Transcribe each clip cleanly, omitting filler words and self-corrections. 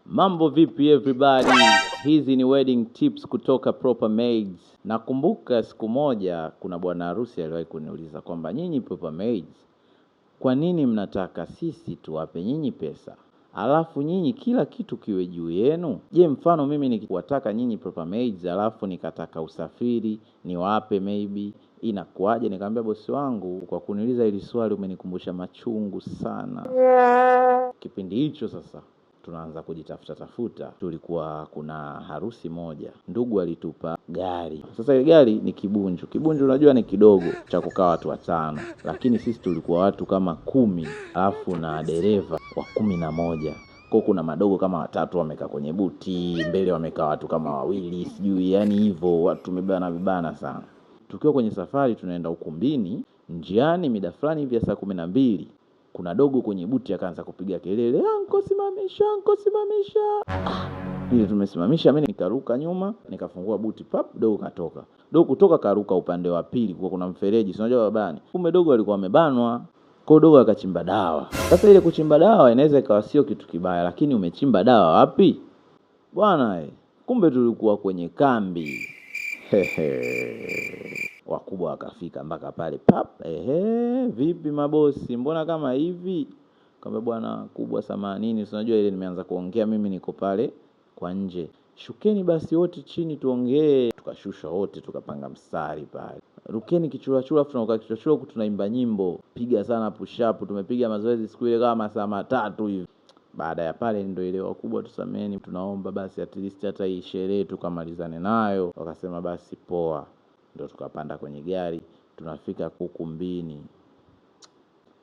Mambo vipi everybody? Hizi ni wedding tips kutoka Proper Maids. Nakumbuka siku moja kuna bwana harusi aliwahi kuniuliza kwamba nyinyi Proper Maids, kwa nini mnataka sisi tuwape nyinyi pesa? Alafu nyinyi kila kitu kiwe juu yenu? Je, mfano mimi nikiwataka nyinyi Proper Maids alafu nikataka usafiri niwape maybe, inakuaje? Nikamwambia bosi wangu, kwa kuniuliza hili swali umenikumbusha machungu sana. Kipindi hicho sasa tunaanza kujitafuta. Tulikuwa kuna harusi moja, ndugu alitupa gari. Sasa ile gari ni kibunju. Kibunju unajua ni kidogo cha kukaa watu 5, lakini sisi tulikuwa watu kama 10, alafu na dereva wa 11. Kwa kuna madogo kama 3 wamekaa kwenye buti, mbele wamekaa watu kama 2, sijui yani hivyo, watu tumebana sana. Tukiwa kwenye safari tunaenda ukumbini, njiani mida fulani hivi ya saa 12, kuna dogo kwenye buti akaanza kupiga kelele, "Anko simamisha, anko simamisha." Ile tumesimamisha, mimi nikaruka nyuma, nikafungua buti, pap, dogo katoka. Dogo kutoka karuka upande wa pili, kwa kuna mfereji, si unajua babani. Kumbe dogo alikuwa amebanwa. Kwa dogo akachimba dawa. Sasa ile kuchimba dawa inaweza ikawa sio kitu kibaya, lakini umechimba dawa wapi? Bwana kumbe tulikuwa kwenye kambi. Wakubwa wakafika mpaka pale, pap, vipi mabosi, mbona kama hivi? Kama bwana kubwa samanini, unajua ile nimeanza kuongea mimi niko pale kwa nje. Shukeni basi wote chini tuongee. Tukashusha wote tukapanga mstari pale. Rukeni kichurachura, afu tunaoka kichurachura huku tunaimba nyimbo. Piga sana push up, tumepiga mazoezi siku ile kama masaa 3 hivi. Baada ya pale ndio ile wakubwa, tusameni, tunaomba basi at least hata hii sherehe tukamalizane nayo. Wakasema basi poa. Ndio tukapanda kwenye gari, tunafika ukumbini.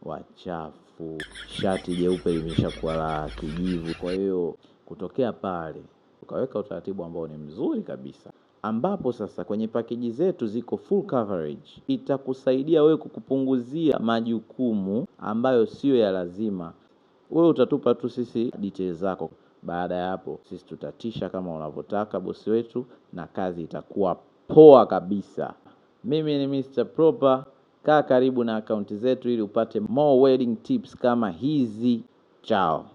Wachafu, shati jeupe limeshakuwa la kijivu. Kwa hiyo kutokea pale tukaweka utaratibu ambao ni mzuri kabisa, ambapo sasa kwenye package zetu ziko full coverage. Itakusaidia wewe kukupunguzia majukumu ambayo sio ya lazima. Wewe utatupa tu sisi details zako. Baada ya hapo sisi tutatisha kama unavyotaka bosi wetu, na kazi itakuwa poa kabisa. Mimi ni Mr. Proper. Kaa karibu na akaunti zetu ili upate more wedding tips kama hizi. Chao.